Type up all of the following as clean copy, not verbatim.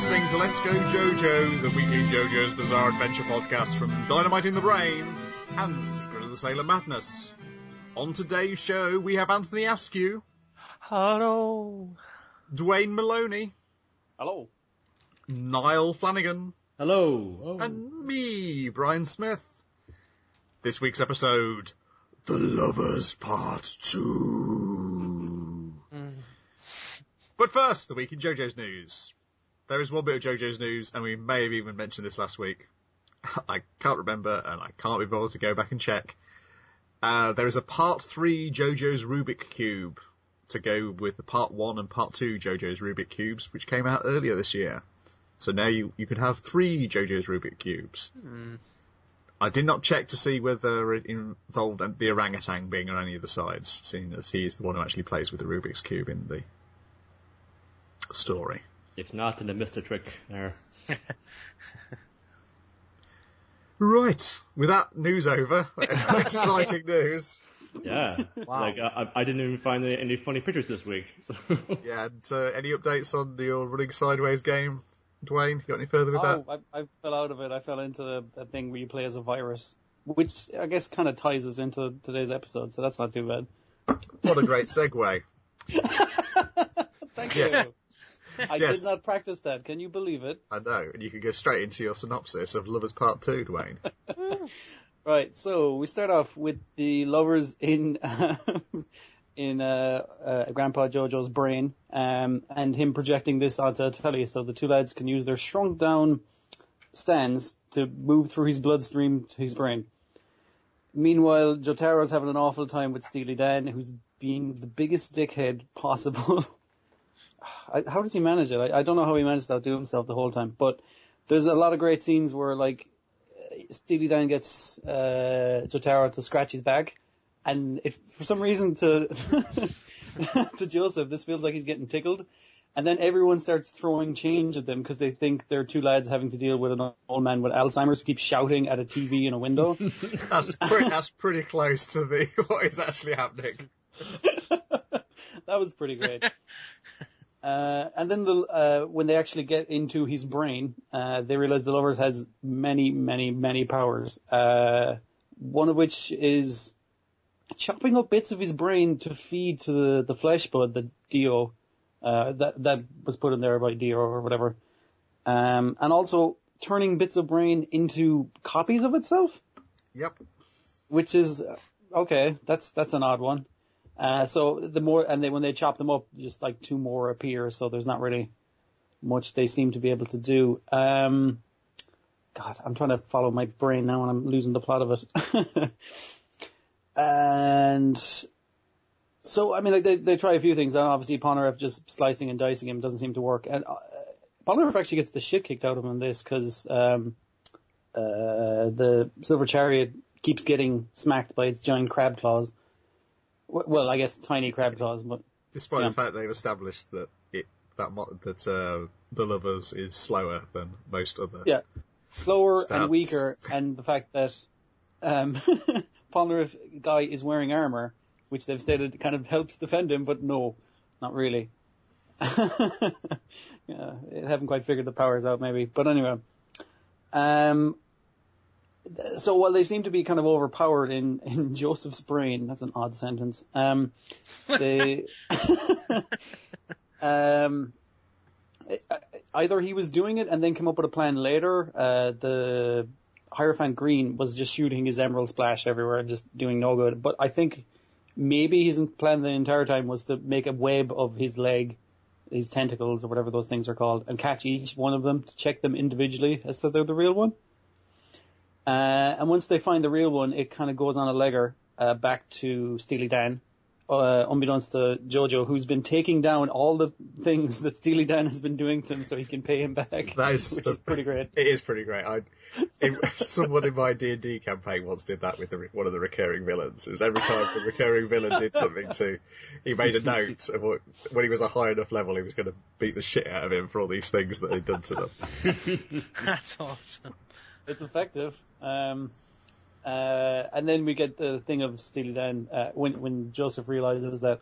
listening to Let's Go JoJo, the weekly JoJo's Bizarre Adventure podcast from Dynamite in the Brain and Secret of the Sailor Madness. On today's show, we have Anthony Askew. Hello. Dwayne Maloney. Hello. Niall Flanagan. Hello. Oh. And me, Brian Smith. This week's episode, The Lovers Part 2. But first, the week in JoJo's news. There is one bit of JoJo's news, and we may have even mentioned this last week. I can't remember, and I can't be bothered to go back and check. There is a Part 3 JoJo's Rubik Cube to go with the Part 1 and Part 2 JoJo's Rubik Cubes, which came out earlier this year. So now you could have 3 JoJo's Rubik Cubes. I did not check to see whether it involved the orangutan being on any of the sides, seeing as he is the one who actually plays with the Rubik's Cube in the story. If not, then I missed a trick there. Right, with that news over, exciting news. Yeah. Wow. Like, I didn't even find any funny pictures this week. So. Yeah, and any updates on your running sideways game, Dwayne? You got any further with that? I fell out of it. I fell into a thing where you play as a virus, which I guess kind of ties us into today's episode, so that's not too bad. What a great segue. Thank you. I Yes. did not practice that. Can you believe it? I know, and you can go straight into your synopsis of Lovers Part 2, Dwayne. Right, so we start off with the lovers in Grandpa JoJo's brain, and him projecting this onto a telly, so the two lads can use their shrunk down stands to move through his bloodstream to his brain. Meanwhile, Jotaro's having an awful time with Steely Dan, who's being the biggest dickhead possible. How does he manage it? I don't know how he managed to outdo himself the whole time, but there's a lot of great scenes where, like, Steely Dan gets Jotaro to scratch his back, and if for some reason to to Joseph this feels like he's getting tickled, and then everyone starts throwing change at them because they think they're two lads having to deal with an old man with Alzheimer's who keeps shouting at a TV in a window. That's pretty close to what is actually happening. That was pretty great. And then when they actually get into his brain, they realize the Lovers has many, many, many powers. One of which is chopping up bits of his brain to feed to the flesh bud that Dio, that was put in there by Dio or whatever. And also turning bits of brain into copies of itself. Yep. Which is, okay, that's an odd one. So when they chop them up, just like 2 more appear, so there's not really much they seem to be able to do. God, I'm trying to follow my brain now and I'm losing the plot of it. And so, I mean, like they try a few things, and obviously Polnareff just slicing and dicing him doesn't seem to work. And Polnareff actually gets the shit kicked out of him in this, because the Silver Chariot keeps getting smacked by its giant crab claws. Well, I guess tiny crab claws, but despite the fact they've established that the Lovers is slower than most other slower stats. and weaker, and the fact that Polnareff guy is wearing armor, which they've stated kind of helps defend him, but no, not really. Yeah, they haven't quite figured the powers out, maybe. But anyway, so while they seem to be kind of overpowered in Joseph's brain, that's an odd sentence, they either he was doing it and then came up with a plan later. The Hierophant Green was just shooting his emerald splash everywhere and just doing no good. But I think maybe his plan the entire time was to make a web of his leg, his tentacles or whatever those things are called, and catch each one of them to check them individually as to they're the real one. And once they find the real one, it kind of goes on a legger back to Steely Dan, unbeknownst to JoJo, who's been taking down all the things that Steely Dan has been doing to him so he can pay him back, which is pretty great. It is pretty great. Someone in my D&D campaign once did that with one of the recurring villains. It was every time the recurring villain did something he made a note of when he was a high enough level, he was going to beat the shit out of him for all these things that he'd done to them. That's awesome. It's effective. And then we get the thing of Steely Dan when Joseph realizes that,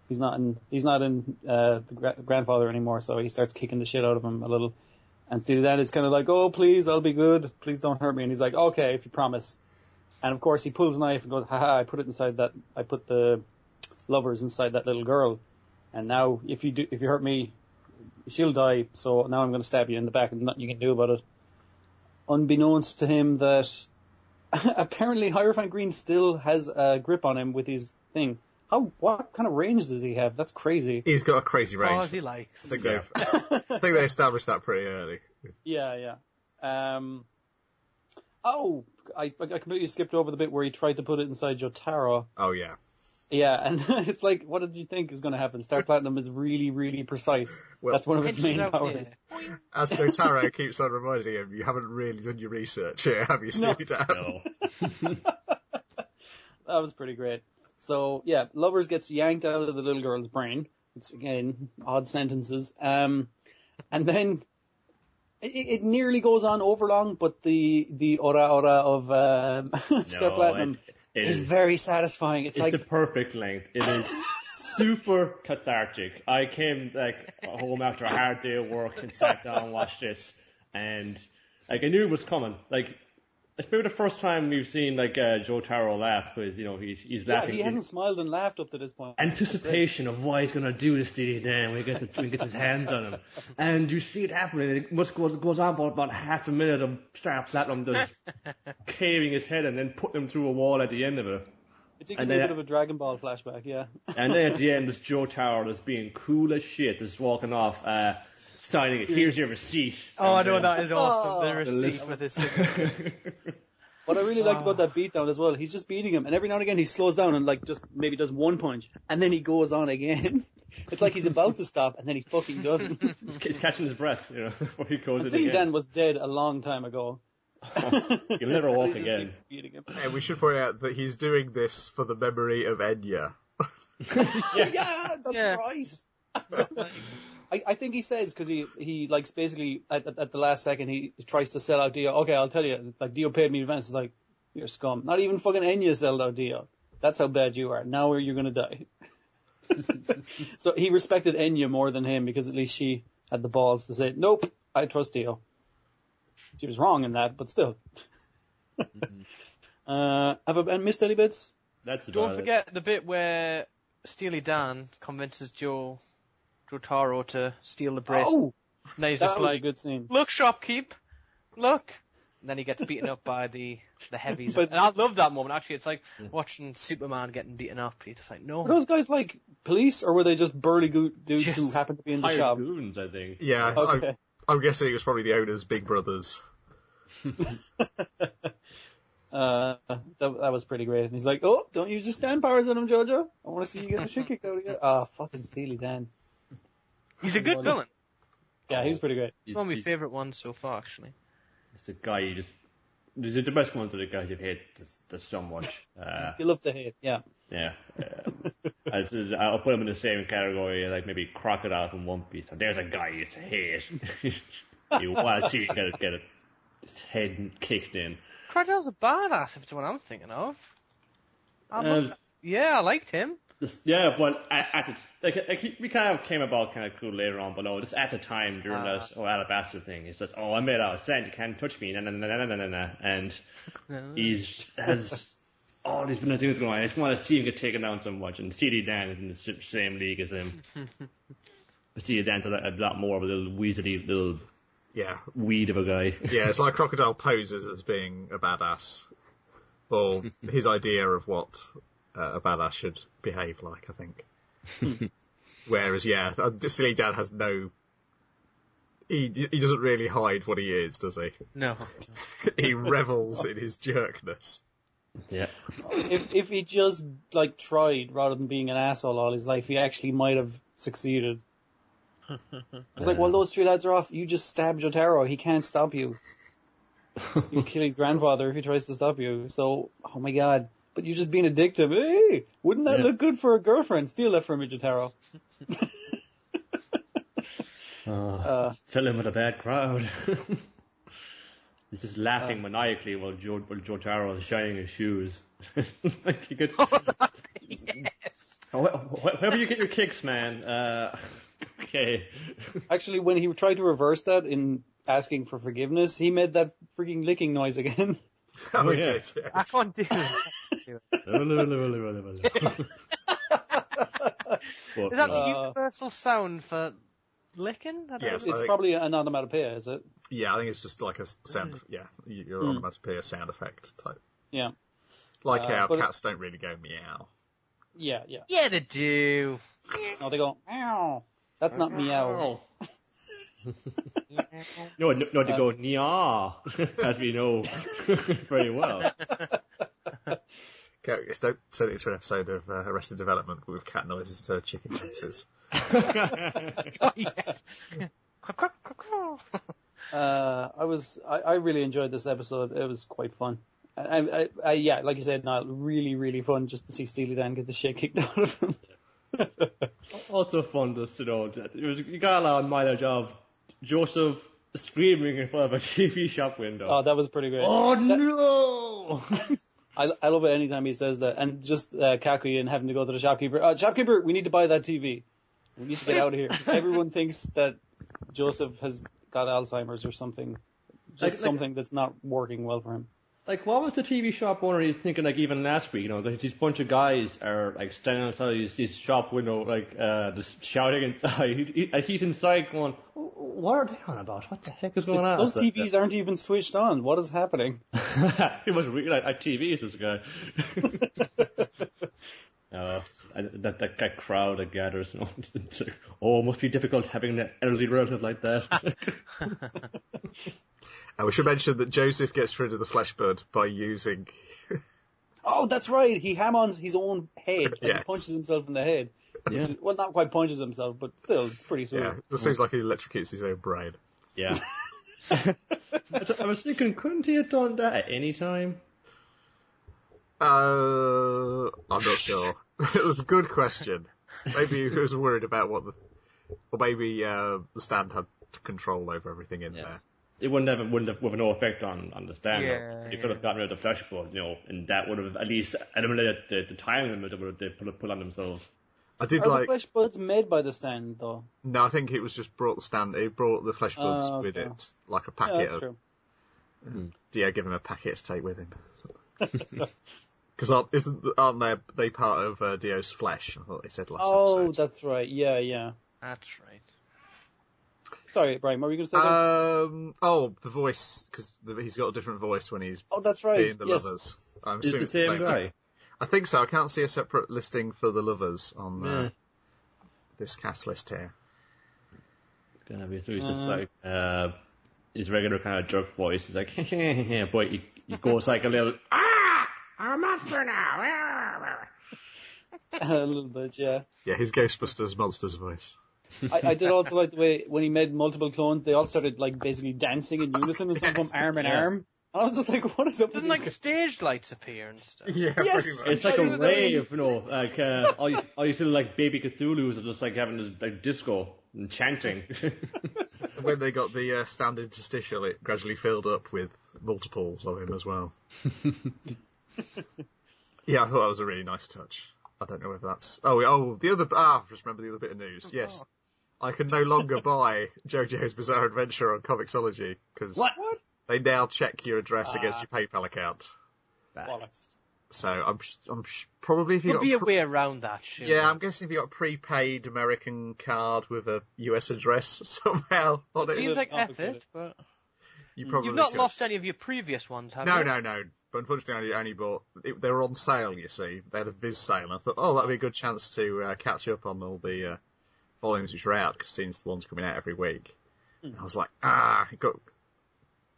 He's not in the grandfather anymore, so he starts kicking the shit out of him a little. And Steely Dan is kind of like, oh, please, I'll be good. Please don't hurt me. And he's like, okay, if you promise. And of course he pulls a knife and goes, haha, I put the lovers inside that little girl. And now if you hurt me, she'll die. So now I'm going to stab you in the back and nothing you can do about it. Unbeknownst to him that apparently Hierophant Green still has a grip on him with his thing. What kind of range does he have? That's crazy. He's got a crazy range. As he likes. I think they established that pretty early. Yeah. I completely skipped over the bit where he tried to put it inside Jotaro. Oh, yeah. Yeah, and it's like, what did you think is going to happen? Star Platinum is really, really precise. Well, that's one of its main powers. As Jotaro keeps on reminding him, you haven't really done your research here, have you, Steely Dan? No. That was pretty great. So, yeah, Lovers gets yanked out of the little girl's brain. It's, again, odd sentences. And then it nearly goes on overlong, but the ora of Star Platinum is very satisfying. It's like the perfect length. It is super cathartic. I came home after a hard day of work and sat down and watched this, and I knew it was coming. It's maybe the first time we've seen Jotaro laugh, because he's laughing. Yeah, he hasn't smiled and laughed up to this point. Anticipation of what he's gonna do to Steely Dan when he gets his hands on him, and you see it happening. It goes on for about half a minute of Star Platinum just caving his head and then putting him through a wall at the end of it. It did give me a bit of a Dragon Ball flashback, yeah. And then at the end, this Jotaro just being cool as shit, just walking off, signing it. Here's your receipt. Oh, I know, that is awesome. The receipt with his signature. What I really liked about that beatdown as well, he's just beating him, and every now and again he slows down and just maybe does one punch, and then he goes on again. It's like he's about to stop, and then he fucking doesn't. He's catching his breath, before he goes in Steely again. Dan was dead a long time ago. You'll never walk He just again. keeps beating him. And we should point out that he's doing this for the memory of Enya. Yeah, that's right. I think he says, because he basically at the last second he tries to sell out Dio. Okay, I'll tell you, Dio paid me in advance. It's like, you're scum. Not even fucking Enya sold out Dio. That's how bad you are. Now you're gonna die. So he respected Enya more than him, because at least she had the balls to say, nope, I trust Dio. She was wrong in that, but still. Have I missed any bits? That's Don't about forget the bit where Steely Dan convinces Jotaro to steal the bracelet. Oh, And then he's that just was a like, good scene. look, shopkeep, look. And then he gets beaten up by the heavies. But- and I love that moment, actually. It's like watching Superman getting beaten up. He's just like, no. Were those guys like police, or were they just burly dudes who Just happened to be in the hired shop? goons, I think. Yeah, Okay. I'm guessing it was probably the owner's big brothers. That was pretty great. And he's like, oh, don't use your stand powers on him, JoJo. I want to see you get the shit kicked out of you. Ah, fucking Steely Dan. He's a good villain. Yeah, he was pretty great. It's one of my favourite ones so far, actually. It's the guy you just... These are the best ones are the guys you've hate just so much. You love to hate, yeah. Yeah. I'll put him in the same category like maybe Crocodile from One Piece. There's a guy you hate. You want to see him get his head kicked in. Crocodile's a badass, if it's what I'm thinking of. Yeah, I liked him. Yeah, but we kind of came about kind of cool later on, but no, just at the time during that Alabasta thing, he says, "Oh, I'm made out of sand. You can't touch me." And he's has all these different things going on. I just want to see him get taken down so much. And Steely Dan is in the same league as him. But Steely Dan's a lot more of a little weaselly little weed of a guy. Yeah, it's like Crocodile poses as being a badass, or his idea of what a badass should behave like, I think. Whereas, Steely Dan has no... He doesn't really hide what he is, does he? No. He revels in his jerkness. Yeah. If he just, tried, rather than being an asshole all his life, he actually might have succeeded. It's like, well, those three lads are off. You just stab Jotaro. He can't stop you. He'll kill his grandfather if he tries to stop you. So, oh my god. But you're just being a dick to him. Hey, wouldn't that look good for a girlfriend? Steal that from me, Jotaro. Fill him with a bad crowd. He's just laughing maniacally while Jotaro is shining his shoes. Like he could... Yes. Wherever you get your kicks, man. Okay. Actually, when he tried to reverse that in asking for forgiveness, he made that freaking licking noise again. Oh, he yeah. did, yes. I can't do it. But, Is that no. the universal sound for licking? I don't Yes, know. It's think- probably an onomatopoeia, is it? Yeah, I think it's just like a sound. Yeah, your onomatopoeia sound effect type. Yeah. Like how but cats don't really go meow. Yeah. Yeah, they do. No, they go, meow. That's not meow. No, they go nya, as we know very well. Okay, don't turn it into an episode of Arrested Development with cat noises instead of chicken noises. Oh, yeah. Quack, quack, quack, quack. I really enjoyed this episode. It was quite fun. Yeah, like you said, Niall, really, really fun just to see Steely Dan get the shit kicked out of him. Also fun just to know that you got a lot of mileage of Joseph screaming in front of a TV shop window. Oh, that was pretty great. Oh no! I love it anytime he says that. And just Kakuya and having to go to the shopkeeper. Shopkeeper, we need to buy that TV. We need to get out of here. Everyone thinks that Joseph has got Alzheimer's or something. Just something that's not working well for him. Like, what was the TV shop owner he was thinking, like, even last week, you know, that these bunch of guys are, like, standing outside this shop window, like, just shouting inside. He's inside going, what are they on about? What the heck is going on? Those TVs aren't even switched on. What is happening? He must really like TVs, this guy. That crowd that gathers. Oh, it must be difficult having an elderly relative like that. We should mention that Joseph gets rid of the flesh bud by using... Oh, that's right. He ham-ons his own head and Yes. he punches himself in the head. Yeah. Well, not quite punches himself, but still, it's pretty sweet. Yeah, it seems like he electrocutes his own brain. Yeah. I was thinking, couldn't he have done that at any time? I'm not sure. It was a good question. Maybe he was worried about what the... Or maybe the stand had control over everything in there. It wouldn't have with no effect on the stand. Yeah, They could have gotten rid of the flesh bud, you know, and that would have at least eliminated the time limit that they put on themselves. I did Are like... the flesh buds made by the stand, though? No, I think it was just brought the stand... He brought the flesh buds Oh, with okay. it. Like a Yeah, packet that's of... true. Yeah, give him a packet to take with him. Because aren't they part of Dio's flesh? I thought they said last Oh, episode. that's right. Yeah. That's right. Sorry, Brian, what were you going to say there? The voice, because he's got a different voice when he's Oh, that's right. being the Yes. lovers. I'm Is assuming the it's the same guy? I think so. I can't see a separate listing for the lovers on Yeah. this cast list here. It's gonna be so he's just like his regular kind of jerk voice. He's like, but he goes like a little, I'm a monster now. A little bit, yeah. Yeah, his Ghostbusters monsters voice. I did also like the way when he made multiple clones, they all started like basically dancing in unison and some of them arm in arm. And I was just like, what is up with Didn't these like guys? stage lights appear and stuff? Yeah, Yes! pretty much. It's like Why a is it rave, you know, like all these little like baby Cthulhu's are just like having this like disco and chanting. When they got the stand interstitial, it gradually filled up with multiples of him as well. Yeah, I thought that was a really nice touch. I don't know whether that's... just remember the other bit of news. Yes. I can no longer buy JoJo's Bizarre Adventure on Comixology, because they now check your address against your PayPal account. Bollocks. So I'm probably if you There'll got be a way around that, surely. yeah, I'm guessing if you got a prepaid American card with a US address somehow on It it, seems like complicated. effort, but you probably you've not could. lost any of your previous ones, have No, you? no. But unfortunately, I only bought... They were on sale, you see. They had a Viz sale. And I thought, that'd be a good chance to catch up on all the volumes which are out, because since the one's coming out every week. I was like, it got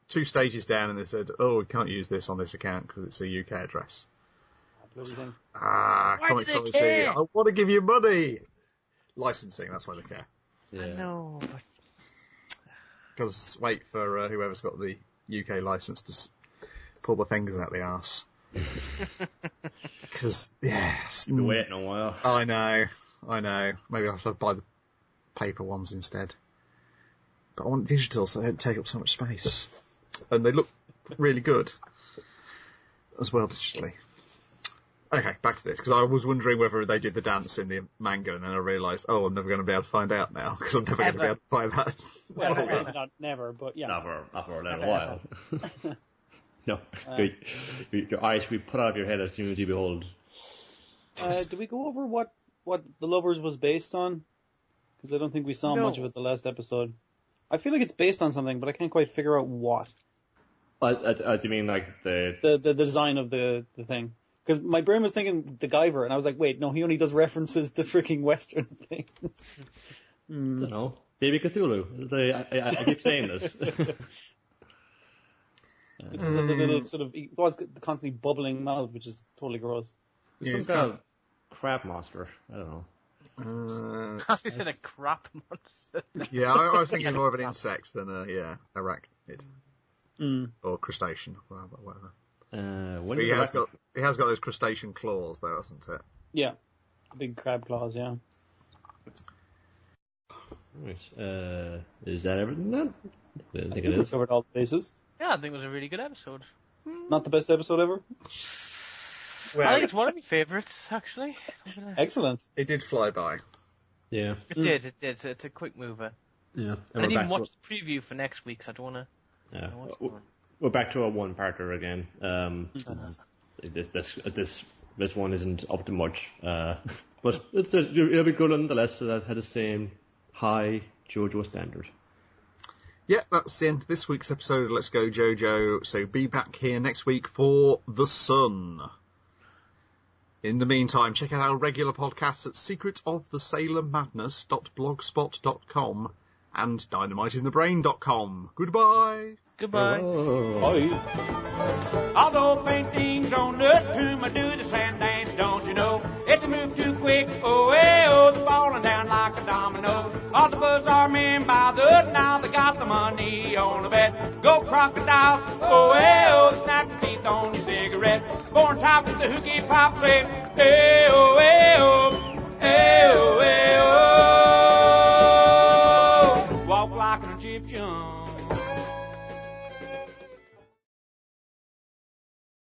2 stages down, and they said, we can't use this on this account because it's a UK address. Bloody thing. Why do they Comixology, care? I want to give you money! Licensing, that's why they care. Yeah. No, but Got to wait for whoever's got the UK license to pull the fingers out the arse. Because, Been waiting a while. I know. Maybe I'll have to buy the paper ones instead. But I want digital so they don't take up so much space. And they look really good as well digitally. Okay, back to this, because I was wondering whether they did the dance in the manga, and then I realised, I'm never going to be able to find out now, because I'm never going to be able to find that. Well, maybe not never, but yeah. Not for a little while. No, your eyes will be put out of your head as soon as you behold. Did we go over what The Lovers was based on? Because I don't think we saw much of it the last episode. I feel like it's based on something, but I can't quite figure out what. As you mean, like the design of the thing? Because my brain was thinking the Guyver, and I was like, wait, no, he only does references to freaking Western things. I don't know. Baby Cthulhu. I keep saying this. Because of the little sort of, it was constantly bubbling mouth, which is totally gross. Some kind of crab monster. I don't know. You said a crap monster. Yeah, I was thinking more of an insect than a arachnid. Or crustacean, whatever. He has got those crustacean claws, though, hasn't it? Yeah, big crab claws. Yeah. Right. Is that everything then? I think it is. We covered all the bases. Yeah, I think it was a really good episode. Not the best episode ever. Well, I think it's one of my favourites, actually. Excellent. It did fly by. Yeah. It did. It's a quick mover. Yeah. I didn't even watch the preview for next week, so I don't want to. Yeah. We're back to a one-parter again. This one isn't up to much, but it'll be good nonetheless. That had the same high JoJo standard. Yeah, that's the end of this week's episode of Let's Go JoJo. So be back here next week for The Sun. In the meantime, check out our regular podcasts at secretofthesailormadness.blogspot.com and dynamiteinthebrain.com. Goodbye. Goodbye. Bye. Although paintings on the tomb, I do the sand dance, don't you know? If they move too quick, they're falling down like a domino. All the buzz are men by the now, they got the money on the bet. Go crocodiles, snap your teeth on your cigarette. Born top with the hooky pop, say, walk like an Egyptian.